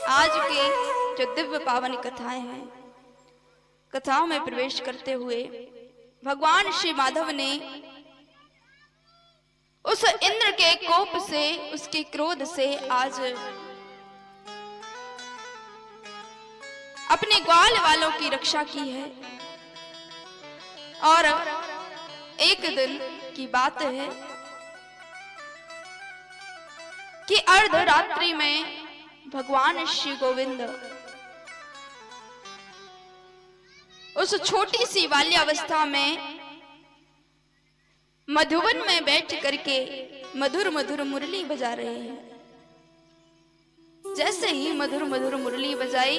आज के जो दिव्य पावन कथाएं हैं, कथाओं में प्रवेश करते हुए भगवान श्री माधव ने उस इंद्र के कोप से, उसके क्रोध से आज अपने ग्वाल वालों की रक्षा की है। और एक दिन की बात है कि अर्धरात्रि में भगवान श्री गोविंद उस छोटी सी बाल्यावस्था में मधुवन में बैठ करके मधुर मधुर मुरली बजा रहे हैं। जैसे ही मधुर मधुर मुरली बजाई,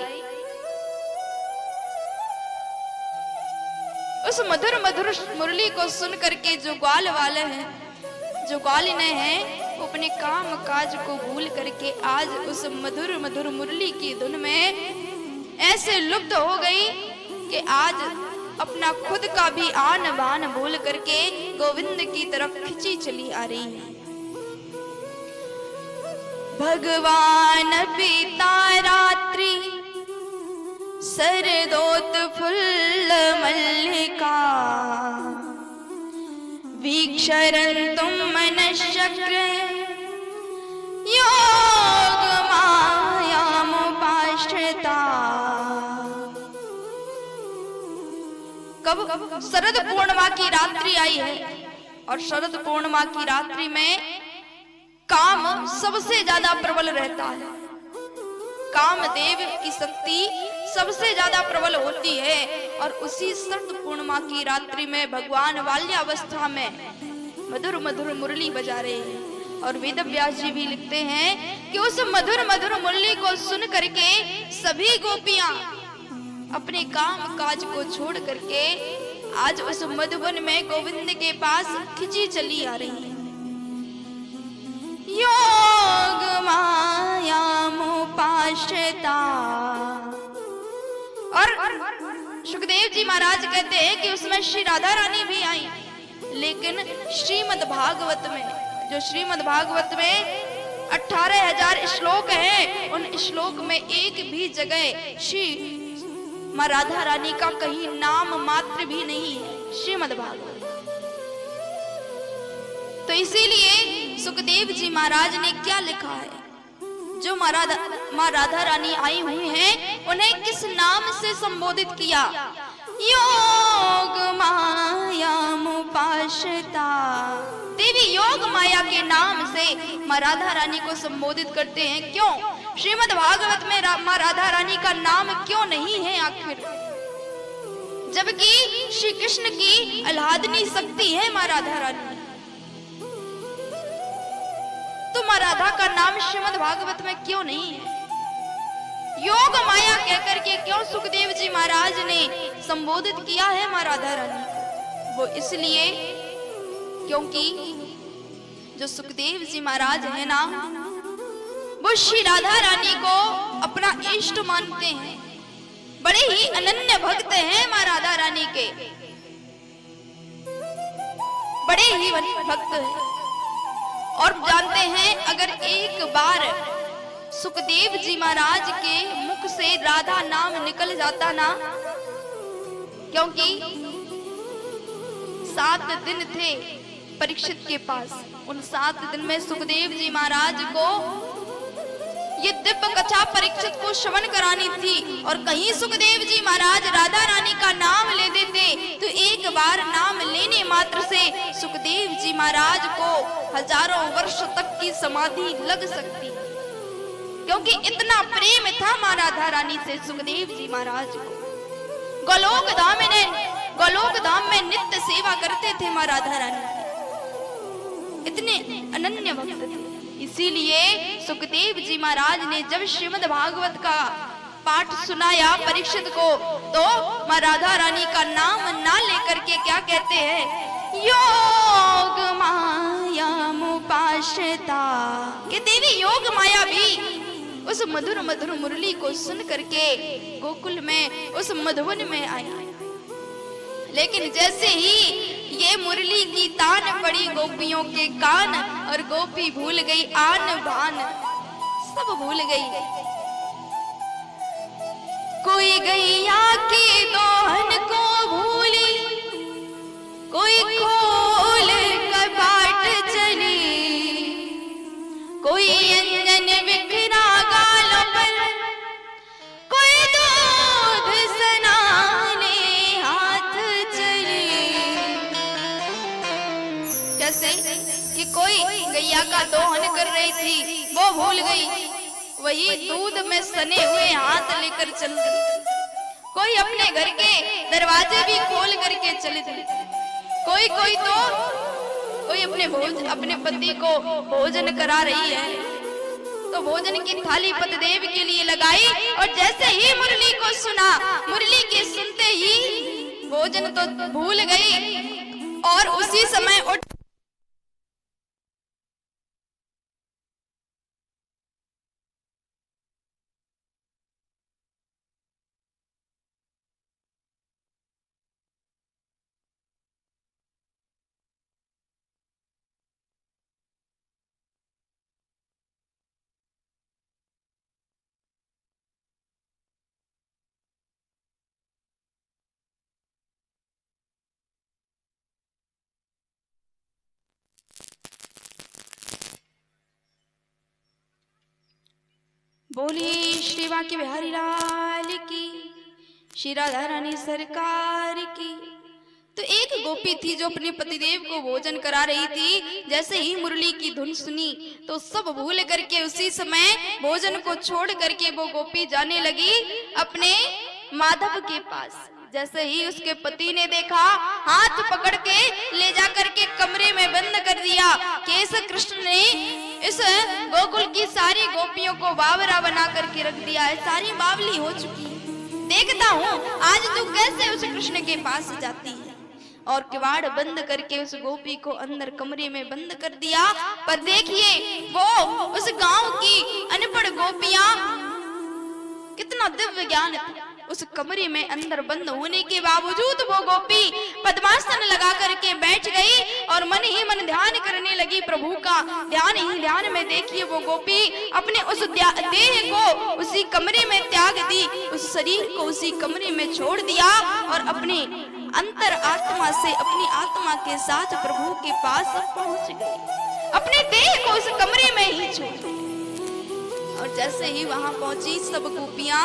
उस मधुर मधुर मुरली को सुन करके जो ग्वाल वाले हैं, जो ग्वालिने हैं, वो अपने काम काज को भूल करके आज उस मधुर मधुर मुरली की धुन में ऐसे लुप्त हो गई कि आज अपना खुद का भी आन बान भूल करके गोविंद की तरफ खिंची चली आ रही है। भगवान पिता रात्रि सरदोत फुल्ल मल्लिका, वीक्षरन् तुम मनश्चक्र योग मायामुपाश्रिता। कब शरद पूर्णिमा की रात्रि आई है, और शरद पूर्णिमा की रात्रि में काम सबसे ज्यादा प्रबल रहता है। कामदेव की शक्ति सबसे ज्यादा प्रबल होती है। और उसी शरद पूर्णिमा की रात्रि में भगवान बाल्यावस्था में मधुर मधुर मुरली बजा रहे हैं। और वेद व्यास जी भी लिखते हैं कि उस मधुर मधुर मुरली को सुन करके सभी गोपियां अपने काम काज को छोड़ करके आज उस मधुवन में गोविंद के पास खिंची चली आ रही है। योग मायामुपाश्रिता। और सुखदेव जी महाराज कहते हैं कि उसमें श्री राधा रानी भी आई, लेकिन श्रीमद् भागवत में, जो श्रीमद् भागवत में 18,000 श्लोक हैं, उन श्लोक में एक भी जगह श्री मां राधा रानी का कहीं नाम मात्र भी नहीं है श्रीमद् भागवत। तो इसीलिए सुखदेव जी महाराज ने क्या लिखा है, जो मां राधा रानी आई हुई हैं, उन्हें किस नाम से संबोधित किया? योग मायामुपाश्रिता। देवी योग माया के नाम से मां राधा रानी को संबोधित करते हैं। क्यों? श्रीमद् भागवत में मां राधा रानी का नाम क्यों नहीं है आखिर? जबकि श्री कृष्ण की आह्लादनी शक्ति है मां राधा रानी, तो मां राधा का नाम श्रीमद् भागवत में क्यों नहीं है? योग माया कहकर के क्यों सुखदेव जी महाराज ने संबोधित किया है मां राधा रानी? वो इसलिए क्योंकि जो सुखदेव जी महाराज है ना, वो श्री राधा रानी को अपना इष्ट मानते हैं, बड़े ही अनन्य भक्त हैं मां राधा रानी के, बड़े ही भक्त हैं। और जानते हैं, अगर एक बार सुखदेव जी महाराज के मुख से राधा नाम निकल जाता ना, क्योंकि 7 दिन थे परीक्षित के पास, उन 7 दिन में सुखदेव जी महाराज को ये दिव्य कथा परीक्षित को श्रवण करानी थी। और कहीं सुखदेव जी महाराज राधा रानी का नाम ले देते तो एक बार नाम लेने मात्र से सुखदेव जी महाराज को हजारों वर्ष तक की समाधि लग सकती, क्योंकि इतना प्रेम था मां राधा रानी से सुखदेव जी महाराज को। गोलोक धाम में नित्य सेवा करते थे मां राधा रानी, इतने अनन्य भक्त थे। इसीलिए सुखदेव जी महाराज ने जब श्रीमद् भागवत का पाठ सुनाया परीक्षित को, तो मां राधा रानी का नाम ना लेकर के क्या कहते हैं? योग मायामुपाश्रिता। कि देवी योग माया भी उस मधुर मधुर मुरली को सुन करके गोकुल में, उस मधुवन में आई। लेकिन जैसे ही ये मुरली की तान पड़ी गोपियों के कान, और गोपी भूल गई आन बान, सब भूल गई। गैया की दोहन को भूली, कोई खोल कपाट चली, कोई अंजन बिखरा गालों पर, कोई दूध सनाने हाथ चली। जैसे कि कोई गैया का दोहन कर रही थी, वो भूल गई, वही दूध में सने हुए हाथ लेकर चल दी। कोई अपने घर के दरवाजे भी खोल करके चले दी। कोई अपने पति को भोजन करा रही है तो भोजन की थाली पतिदेव के लिए लगाई, और जैसे ही मुरली को सुना, मुरली के सुनते ही भोजन तो भूल गई और उसी समय उठ बोली श्री बांके बिहारी लाल की, श्री राधा रानी सरकार की। तो एक गोपी थी जो अपने पतिदेव को भोजन करा रही थी। जैसे ही मुरली की धुन सुनी तो सब भूल करके उसी समय भोजन को छोड़ करके वो गोपी जाने लगी अपने माधव के पास। जैसे ही उसके पति ने देखा, हाथ पकड़ के ले जा करके कमरे में बंद कर दिया। केस कृष्ण ने इस गोकुल की सारी गोपियों को बावरा बना करके रख दिया है, सारी बावली हो चुकी है। देखता हूँ आज तू कैसे उस कृष्ण के पास जाती है। और किवाड़ बंद करके उस गोपी को अंदर कमरे में बंद कर दिया। पर देखिए वो उस गांव की अनपढ़ गोपियां, कितना दिव्य ज्ञान था। उस कमरे में अंदर बंद होने के बावजूद वो गोपी पद्मासन लगा करके बैठ गई और मन ही मन ध्यान करने लगी प्रभु का। ध्यान ही ध्यान में देखिए वो गोपी अपने उस देह को उसी कमरे में त्याग दी, उस शरीर को उसी कमरे में छोड़ दिया और अपने अंतर आत्मा से अपनी आत्मा के साथ प्रभु के पास पहुंच गई। अपने देह को उस कमरे में ही छोड़। और जैसे ही वहां पहुंची सब गोपियां,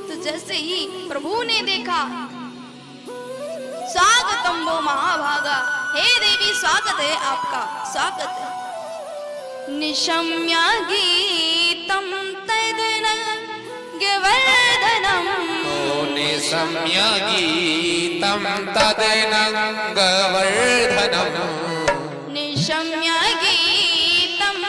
तो जैसे ही प्रभु ने देखा, स्वागतम वो महाभागा, हे देवी स्वागत है आपका, स्वागत है। निशम्य गीतम तदनंगवर्धनम, निशम्य गीतम तदनंगवर्धनम, निशम्य गीतम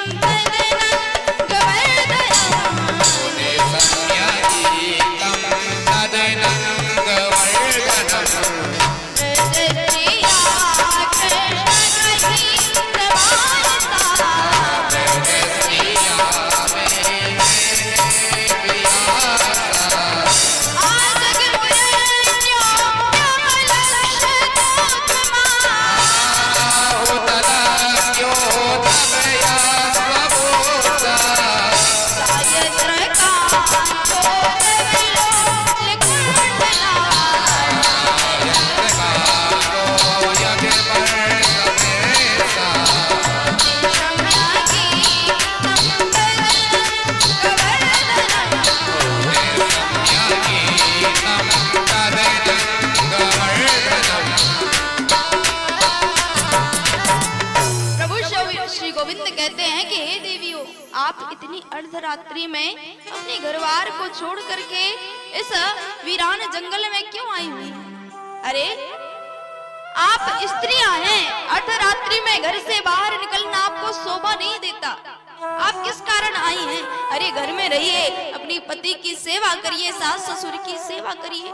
अर्धरात्रि में अपने घरवार को छोड़ करके इस वीरान जंगल में क्यों आई हुई? अरे आप स्त्रियां हैं, अर्धरात्रि में घर से बाहर निकलना आपको शोभा नहीं देता। आप किस कारण आई हैं? अरे घर में रहिए, अपनी पति की सेवा करिए, सास ससुर की सेवा करिए।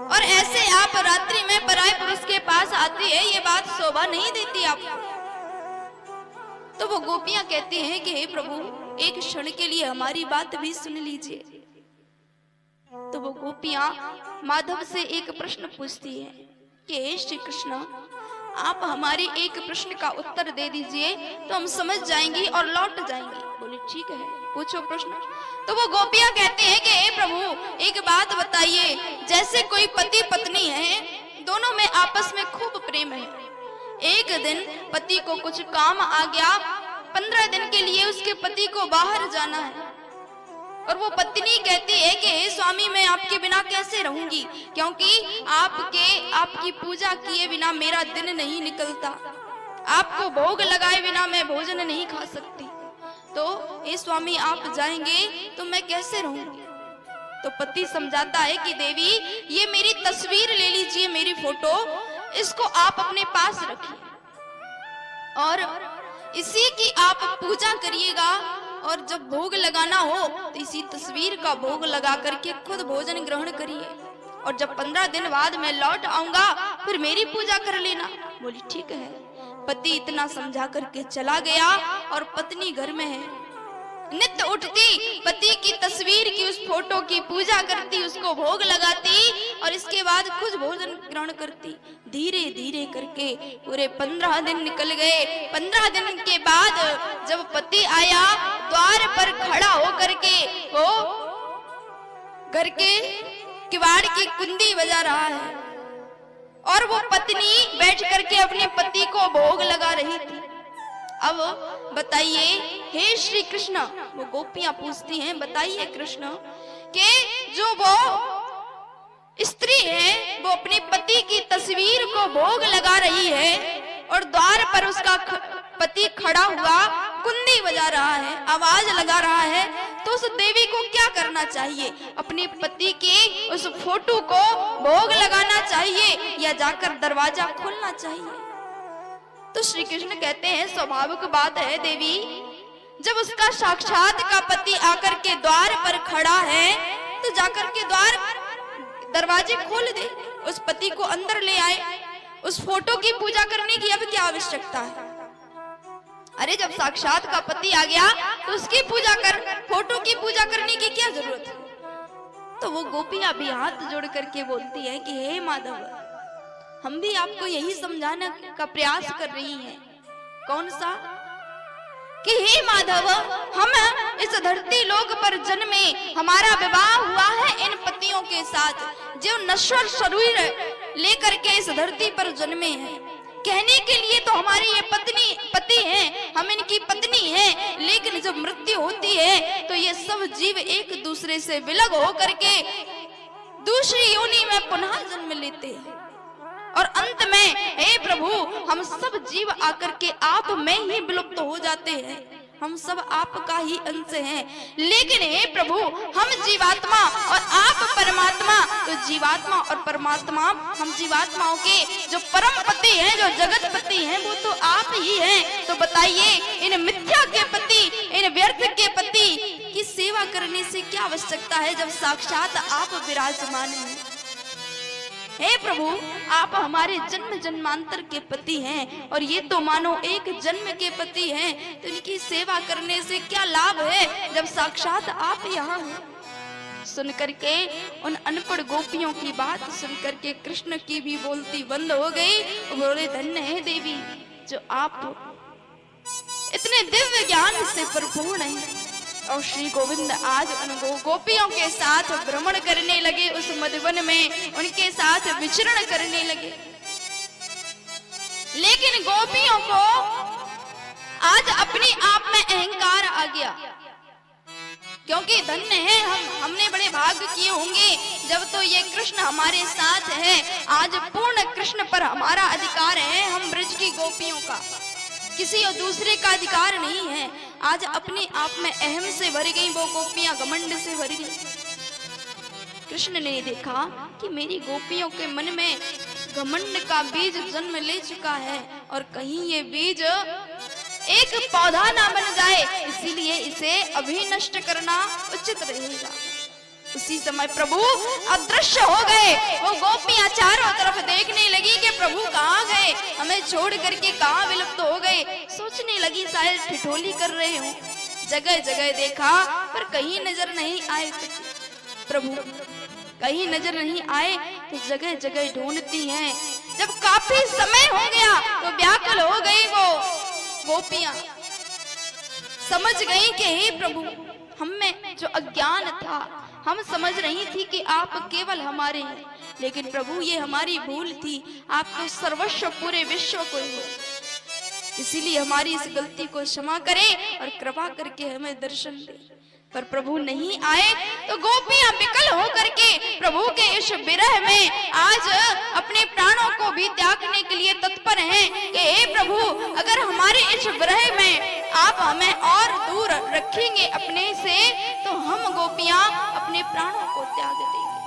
और ऐसे आप रात्रि में पराये पुरुष के पास आती है, ये बात शोभा नहीं देती आपको। तो वो गोपियां कहती हैं कि हे प्रभु, एक क्षण के लिए हमारी बात भी सुन लीजिए। तो वो गोपियां माधव से एक प्रश्न पूछती है कि हे श्री कृष्ण, आप हमारे एक प्रश्न का उत्तर दे दीजिए तो हम समझ जाएंगी और लौट जाएंगी। बोले ठीक है, पूछो प्रश्न। तो वो गोपियां कहते हैं कि हे प्रभु, एक बात बताइए, जैसे कोई पति पत्नी है, दोनों में आपस में खूब प्रेम है, एक दिन पति को कुछ काम आ गया, 15 दिन के लिए उसके पति को बाहर जाना है, और वो पत्नी कहती है कि हे स्वामी, मैं आपके बिना कैसे रहूंगी, क्योंकि आपकी पूजा किए बिना मेरा दिन नहीं निकलता, आपको भोग लगाए बिना मैं भोजन नहीं खा सकती, तो हे स्वामी आप जाएंगे तो मैं कैसे रहूंगी। तो पति समझाता है कि देवी, ये मेरी तस्वीर ले लीजिए, मेरी फोटो, इसको आप अपने पास रखिए और इसी की आप पूजा करिएगा, और जब भोग लगाना हो तो इसी तस्वीर का भोग लगा करके खुद भोजन ग्रहण करिए, और जब 15 दिन बाद मैं लौट आऊंगा फिर मेरी पूजा कर लेना। बोली ठीक है। पति इतना समझा करके चला गया और पत्नी घर में है, नित्य उठती, पति की तस्वीर की उस फोटो की पूजा करती, उसको भोग लगाती और इसके बाद खुद भोजन ग्रहण करती। धीरे धीरे करके पूरे 15 दिन निकल गए। 15 दिन के बाद जब पति आया, द्वार पर खड़ा होकर के वो घर के किवाड़ की कुंडी बजा रहा है, और वो पत्नी बैठ करके अपने पति को भोग लगा रही थी। अब बताइए, हे श्री कृष्ण, वो गोपियां पूछती हैं, बताइए कृष्ण, कि जो वो स्त्री है वो अपने पति की तस्वीर को भोग लगा रही है और द्वार पर उसका पति खड़ा हुआ कुंडी बजा रहा है, आवाज लगा रहा है, तो उस देवी को क्या करना चाहिए? अपने पति के उस फोटो को भोग लगाना चाहिए या जाकर दरवाजा खोलना चाहिए? तो श्री कृष्ण कहते हैं, स्वाभाविक बात है देवी, जब उसका साक्षात का पति आकर के द्वार पर खड़ा है तो जाकर के दरवाजे खोल दे, उस पति को अंदर ले आए। उस फोटो की पूजा करने की अब क्या आवश्यकता है? अरे जब साक्षात का पति आ गया तो उसकी पूजा कर, फोटो की पूजा करने की क्या जरूरत है? तो वो गोपियां भी हाथ जोड़ करके बोलती है कि हे माधव, हम भी आपको यही समझाने का प्रयास कर रही हैं। कौन सा? कि हे माधव, हम इस धरती लोक पर जन्मे, हमारा विवाह हुआ है इन पतियों के साथ जो नश्वर शरीर लेकर के इस धरती पर जन्मे हैं। कहने के लिए तो हमारी ये पति हैं, हम इनकी पत्नी हैं, लेकिन जब मृत्यु होती है तो ये सब जीव एक दूसरे से विलग होकर के दूसरी योनि में पुनः जन्म लेते हैं, और अंत में हे प्रभु, हम सब जीव आकर के आप में ही विलुप्त हो जाते हैं, हम सब आपका ही अंश हैं। लेकिन हे प्रभु, हम जीवात्मा और आप परमात्मा, तो जीवात्मा और परमात्मा, हम जीवात्माओं के जो परम पति हैं, जो जगत पति हैं, वो तो आप ही हैं। तो बताइए, इन मिथ्या के पति, इन व्यर्थ के पति की सेवा करने से क्या आवश्यकता है जब साक्षात आप विराजमान हैं? हे प्रभु, आप हमारे जन्म जन्मांतर के पति हैं, और ये तो मानो एक जन्म के पति हैं, तो इनकी सेवा करने से क्या लाभ है जब साक्षात आप यहाँ हैं? सुन करके उन अनपढ़ गोपियों की बात सुन करके कृष्ण की भी बोलती बंद हो गई। बोले, धन्य है देवी जो आप इतने दिव्य ज्ञान से परिपूर्ण हैं। और श्री गोविंद आज उन गोपियों के साथ भ्रमण करने लगे, उस मधुवन में उनके साथ विचरण करने लगे। लेकिन गोपियों को आज अपने आप में अहंकार आ गया, क्योंकि धन्य है हमने बड़े भाग्य किए होंगे जब तो ये कृष्ण हमारे साथ है। आज पूर्ण कृष्ण पर हमारा अधिकार है, हम ब्रज की गोपियों का, किसी और दूसरे का अधिकार नहीं है। आज अपने आप में अहम से भर गई वो गोपियां, घमंड से भर गई। कृष्ण ने देखा कि मेरी गोपियों के मन में घमंड का बीज जन्म ले चुका है, और कहीं ये बीज एक पौधा ना बन जाए, इसीलिए इसे अभी नष्ट करना उचित रहेगा। उसी समय प्रभु अदृश्य हो गए। वो गोपियां चारों तरफ देखने लगी कि प्रभु कहाँ गए, हमें छोड़ करके कहाँ विलुप्त हो गए। सोचने लगी शायद ठिठोली कर रहे हो। जगह जगह देखा पर कहीं नजर नहीं आए प्रभु, कहीं नजर नहीं आए तो जगह जगह ढूंढती हैं। जब काफी समय हो गया तो व्याकुल हो गई वो गोपियां, समझ गई कि हे प्रभु, हम में जो अज्ञान था, हम समझ रही थी कि आप केवल हमारे हैं, लेकिन प्रभु ये हमारी भूल थी, आप तो सर्वस्व पूरे विश्व को ही हो, इसीलिए हमारी इस गलती को क्षमा करें और कृपा करके हमें दर्शन दे। पर प्रभु नहीं आए तो गोपियां विकल होकर के प्रभु के इस विरह में आज अपने प्राणों को भी त्यागने के लिए तत्पर हैं कि हे प्रभु, अगर हमारे इस विरह में आप हमें और दूर रखेंगे अपने से, तो हम गोपियां अपने प्राणों को त्याग देंगे,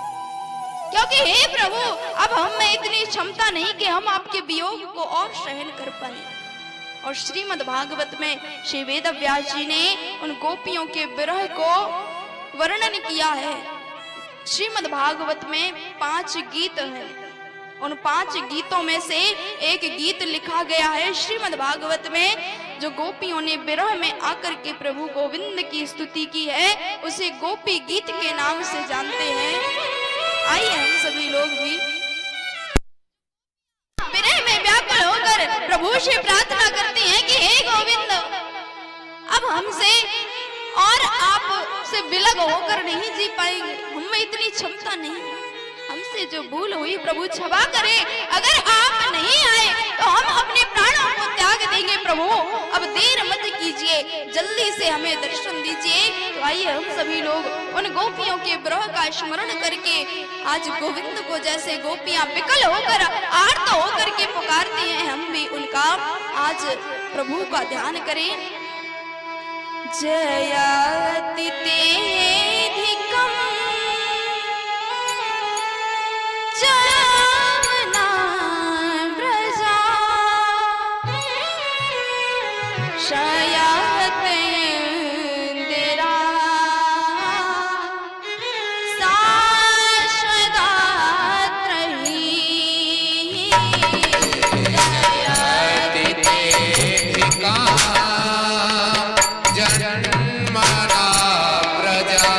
क्योंकि हे प्रभु, अब हम में इतनी क्षमता नहीं कि हम आपके वियोग को और सहन कर पाए। और श्रीमद् भागवत में श्री वेद व्यास जी ने उन गोपियों के विरह को वर्णन किया है। श्रीमद् भागवत में 5 गीत हैं, उन 5 गीतों में से एक गीत लिखा गया है श्रीमद् भागवत में, जो गोपियों ने विरह में आकर के प्रभु गोविंद की स्तुति की है, उसे गोपी गीत के नाम से जानते हैं। आइए हम सभी लोग भी विरह में व्याकुल होकर प्रभु से प्रार्थना करते हैं कि हे गोविंद, अब हमसे और आप से विलग होकर नहीं जी पाएंगे, हम में इतनी क्षमता नहीं, हमसे जो भूल हुई प्रभु क्षमा करें, अगर आप नहीं आए तो हम अपने प्राणों को त्याग देंगे प्रभु, अब देर मत कीजिए, जल्दी से हमें दर्शन दीजिए। तो आइए हम सभी लोग उन गोपियों के विरह का स्मरण करके आज गोविंद को जैसे गोपियां विकल होकर आर्त होकर के पुकारती हैं, हम भी उनका आज प्रभु का ध्यान करें। जयति तेधिकम् जावना व्रजा शयत इंदिरा शाश्वतात्रयी जयति तेधिकाम् जन्मना प्रजा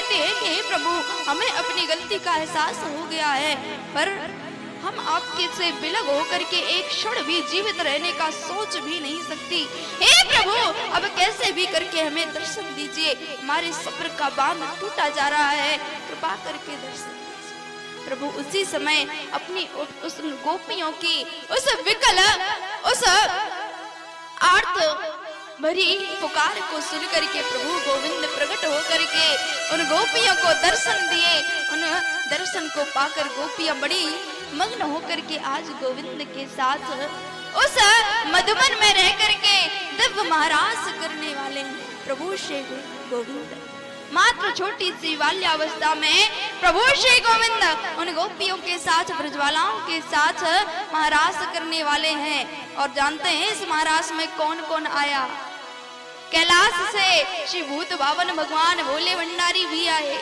कहते हैं कि हे प्रभु, हमें अपनी गलती का एहसास हो गया है, पर हम आपके से विलग होकर के एक क्षण भी जीवित रहने का सोच भी नहीं सकती। हे प्रभु, अब कैसे भी करके हमें दर्शन दीजिए, हमारे सब्र का बांध टूटा जा रहा है, कृपा करके दर्शन दीजिए। प्रभु उसी समय अपनी उस गोपियों की उस विकल, उस आर्त भरी पुकार को सुन करके प्रभु गोविंद प्रकट होकर के उन गोपियों को दर्शन दिए। उन दर्शन को पाकर गोपियां बड़ी मग्न होकर के आज गोविंद के साथ उस मधुबन में रह करके दिव्य महारास करने वाले हैं। प्रभु श्री गोविंद मात्र छोटी सी बाल्यावस्था में प्रभु श्री गोविंद उन गोपियों के साथ, ब्रजबालाओं के साथ महारास करने वाले हैं। और जानते हैं इस महारास में कौन कौन आया? कैलाश से श्री भूत बावन भगवान भोले भंडारी भी आए।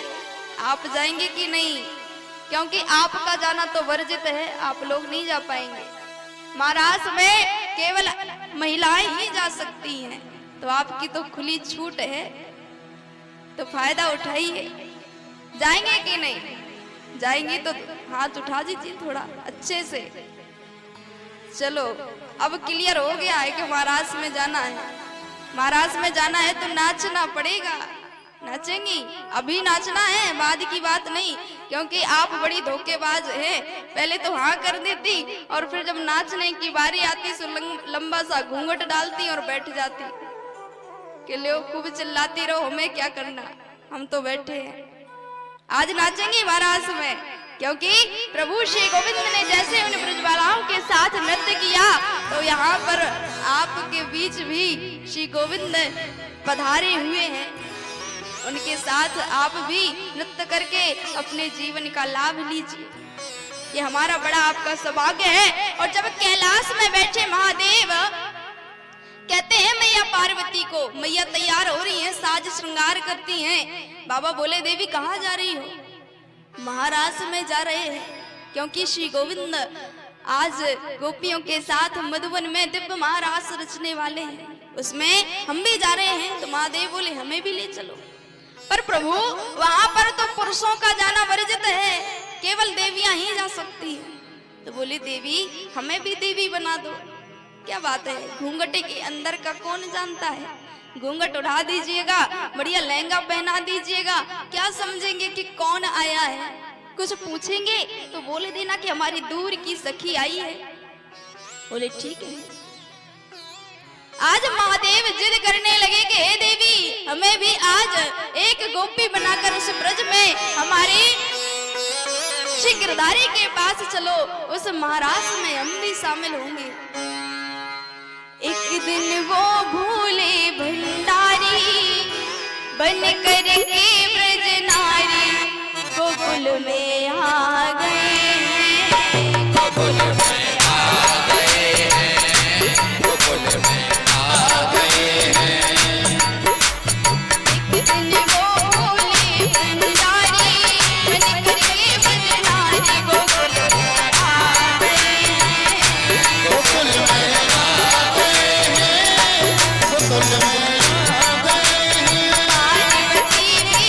आप जाएंगे कि नहीं? क्योंकि आपका जाना तो वर्जित है, आप लोग नहीं जा पाएंगे। महारास में केवल महिलाएं ही जा सकती हैं, तो आपकी तो खुली छूट है, तो फायदा उठाइए। जाएंगे कि नहीं? जाएंगे तो हाथ उठा दीजिए थोड़ा अच्छे से। चलो अब क्लियर हो गया है कि महाराज में जाना है। महाराज में जाना है तो नाचना पड़ेगा। नाचेंगी? अभी नाचना है, बाद की बात नहीं, क्योंकि आप बड़ी धोखेबाज है। पहले तो हाँ कर देती और फिर जब नाचने की बारी आती तो लंबा सा घूंघट डालती और बैठ जाती कि लो खूब चिल्लाती रहो, हमें क्या करना, हम तो बैठे हैं। आज नाचेंगे महाराज में, क्योंकि प्रभु श्री गोविंद ने जैसे उन ब्रजबालाओं के साथ नृत्य किया, तो यहाँ पर आपके बीच भी श्री गोविंद पधारे हुए हैं। उनके साथ आप भी नृत्य करके अपने जीवन का लाभ लीजिए। ये हमारा बड़ा आपका सौभाग्य है। और जब कैलाश में बैठे महादेव कहते हैं मैया पार्वती को, मैया तैयार हो रही हैं, साज श्रृंगार करती हैं। बाबा बोले देवी कहाँ जा रही हो? महाराज में जा रहे हैं, क्योंकि श्री गोविंद आज गोपियों के साथ मधुबन में दिव्य महारास रचने वाले हैं, उसमें हम भी जा रहे हैं। तो महादेव बोले हमें भी ले चलो। पर प्रभु वहां पर तो पुरुषों का जाना वर्जित है, केवल देवियां ही जा सकती हैं। तो बोले देवी हमें भी देवी बना दो। क्या बात है, घूंघटे के अंदर का कौन जानता है? घूंघट उठा दीजिएगा, बढ़िया लहंगा पहना दीजिएगा, क्या समझेंगे कि कौन आया है? कुछ पूछेंगे तो बोले देना कि हमारी दूर की सखी आई है। बोले ठीक है। आज महादेव जिद करने लगे कि हे देवी हमें भी आज एक गोपी बनाकर उस ब्रज में हमारे श्री गिरधारी के पास चलो, उस महारास में हम भी शामिल होंगे। एक दिन वो भूले भंडारी बन कर के ब्रज नारी गोकुल में आ गए हैं, गोकुल में आ गए हैं, गोकुल में आ गए हैं। एक दिन वो भूले भंडारी बन कर के ब्रज नारी गोकुल में आ गए हैं, गोकुल में आ गए हैं, गोकुल में आ गए हैं। पार्वती भी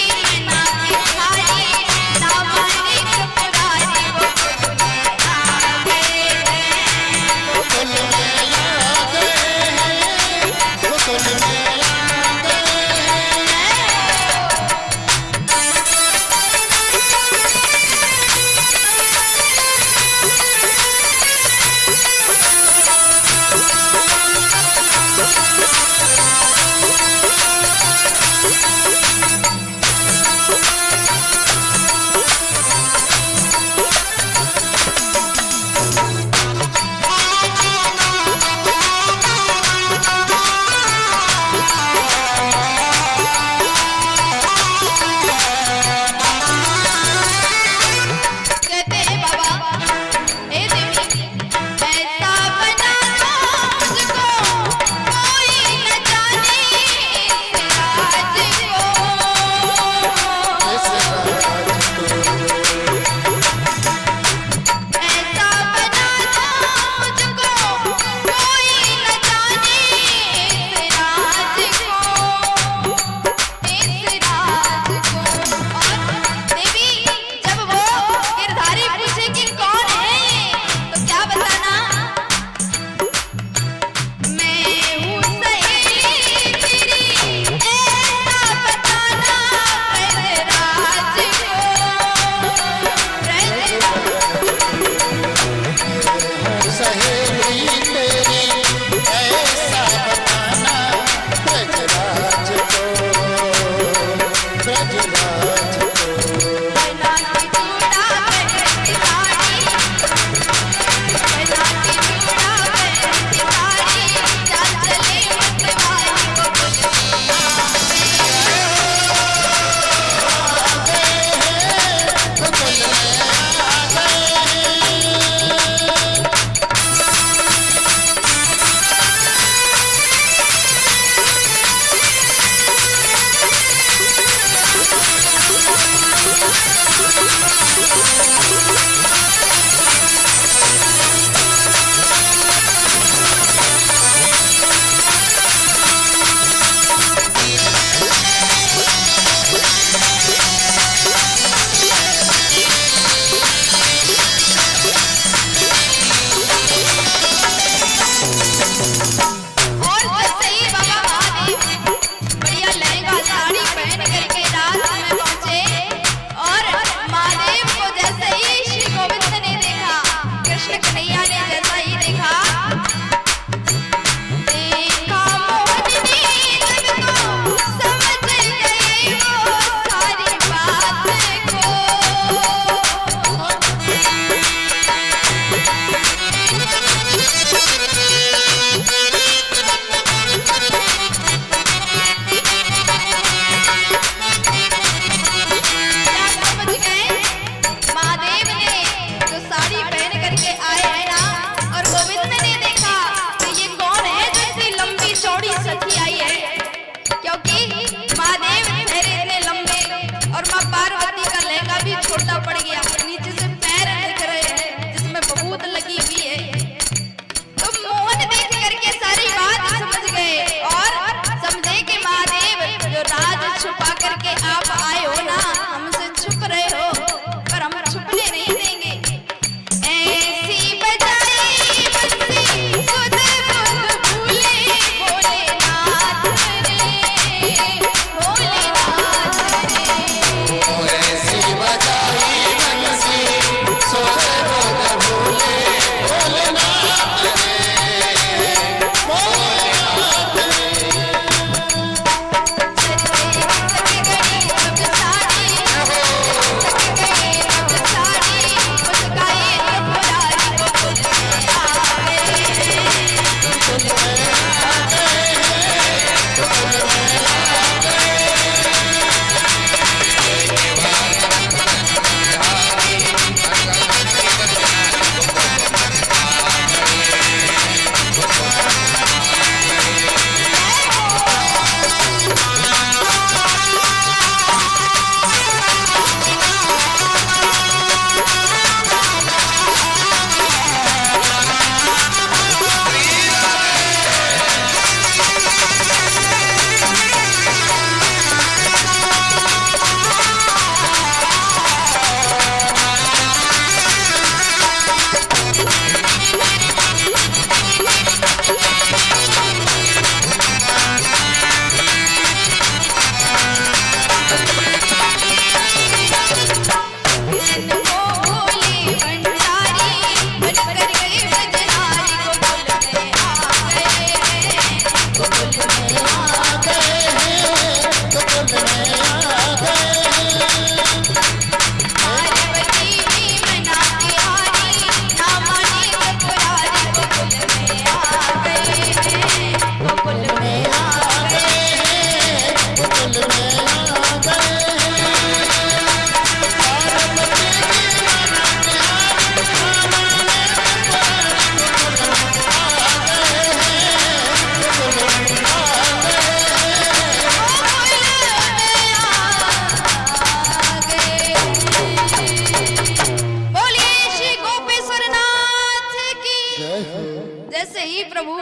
ही प्रभु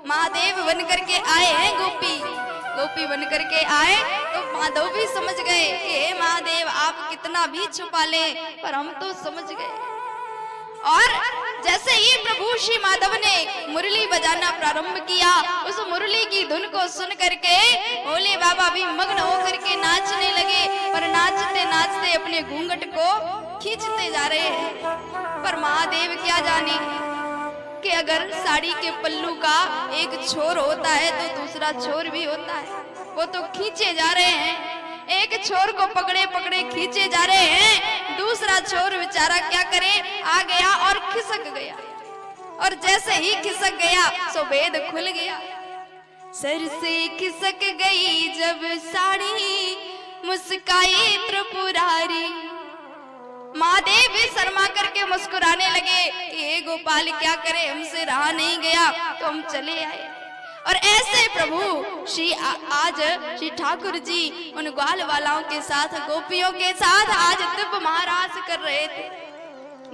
महादेव बन करके आए हैं, गोपी बन करके आए तो माधव भी समझ गए कि हे महादेव आप कितना भी छुपा ले पर हम तो समझ गए। और जैसे ही प्रभु श्री माधव ने मुरली बजाना प्रारंभ किया, उस मुरली की धुन को सुन करके भोले बाबा भी मग्न होकर के नाचने लगे, पर नाचते नाचते अपने घूंघट को खींचते जा रहे हैं। पर महादेव क्या जाने कि अगर साड़ी के पल्लू का एक छोर होता है तो दूसरा छोर भी होता है। वो तो खींचे जा रहे हैं, एक छोर को पकड़े पकड़े खींचे जा रहे हैं, दूसरा छोर बेचारा क्या करे, आ गया और खिसक गया। और जैसे ही खिसक गया सो भेद खुल गया। सर से खिसक गई जब साड़ी, मुस्काई त्रिपुरारी। महादेव भी शर्मा करके मुस्कुराने लगे कि हे गोपाल क्या करे, हमसे रहा नहीं गया तो हम चले आए। और ऐसे प्रभु आज श्री ठाकुर जी उन ग्वाल वालाओं के साथ, गोपियों के साथ आज दिव्य महाराज कर रहे थे।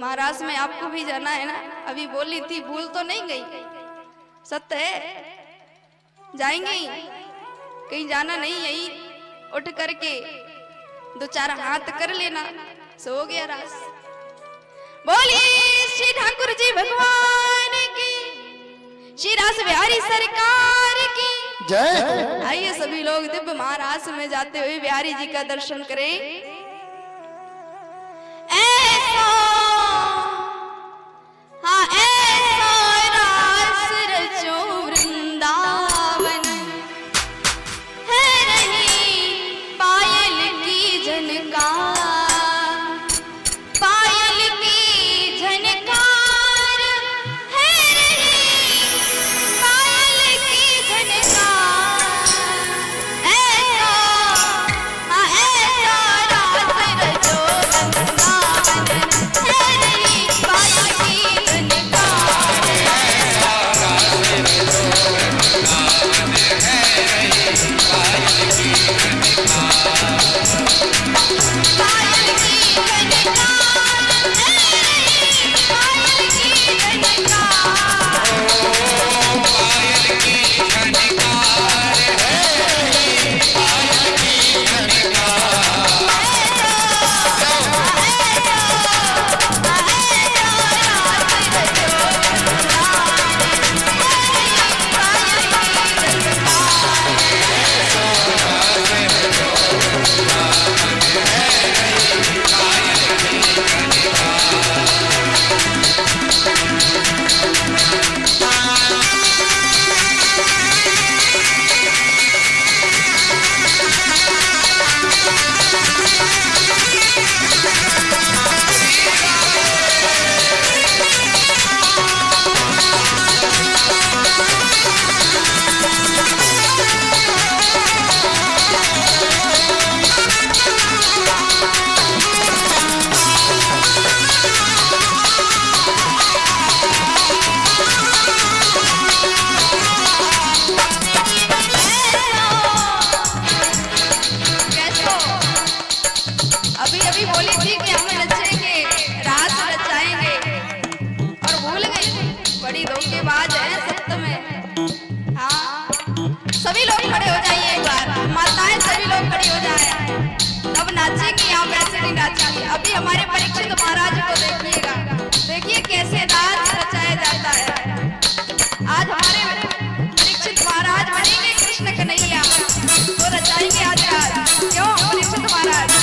महाराज में आपको भी जाना है ना, अभी बोली थी, भूल तो नहीं गई? सत्य है, जाएंगे कहीं जाना नहीं, यही उठ करके दो चार हाथ कर लेना, सो गया रास। बोलिए श्री ठाकुर जी भगवान की, श्री रास बिहारी सरकार की जय। आइए सभी लोग दिव्य महारास में जाते हुए बिहारी जी का दर्शन करें। ऐसा हाँ ऐसा रास रचो वृंदावन, है रही पायल की झनकार, पायल की झनकार, है रही पायल की झनकार। ऐसा हाँ ऐसा रास रचो वृंदावन, है रही पायल की झनकार। पायल की झनकार, है रही पायल की झनकार। अभी अभी बोली थी कि हम नचेंगे, रात नचाएंगे और भूल गई। बड़ी धोखेबाज है सत्य में। हाँ सभी लोग खड़े हो जाइए, एक बार माताएं सभी लोग खड़ी हो जाए। अब नाचेंगे, आप ऐसे नहीं नाचेंगे। अभी हमारे परीक्षित महाराज को देखिएगा, देखिए कैसे नाच नचाया जाता है। आज हमारे परीक्षित महाराज बनेंगे कृष्ण कन्हैया, तो नचाएंगे आज रात। क्यों परीक्षित महाराज?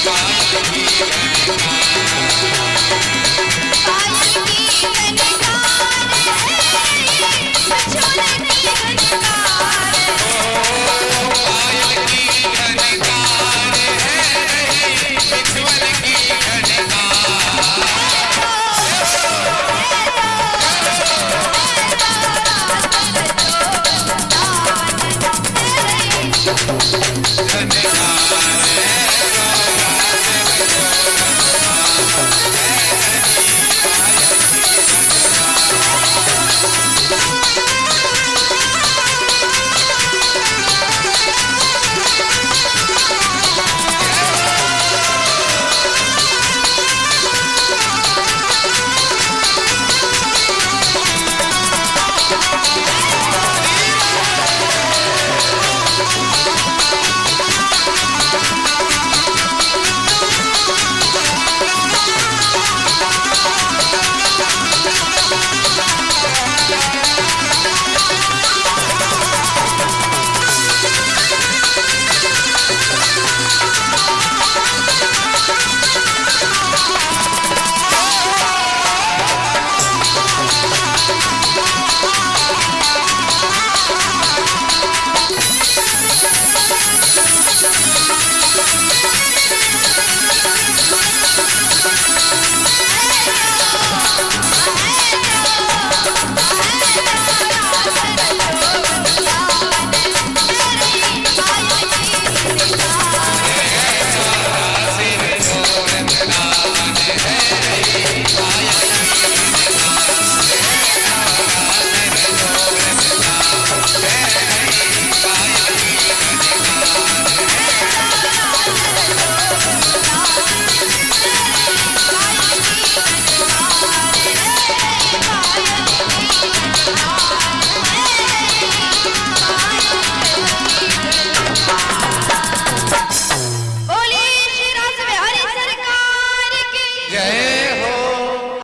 धनकार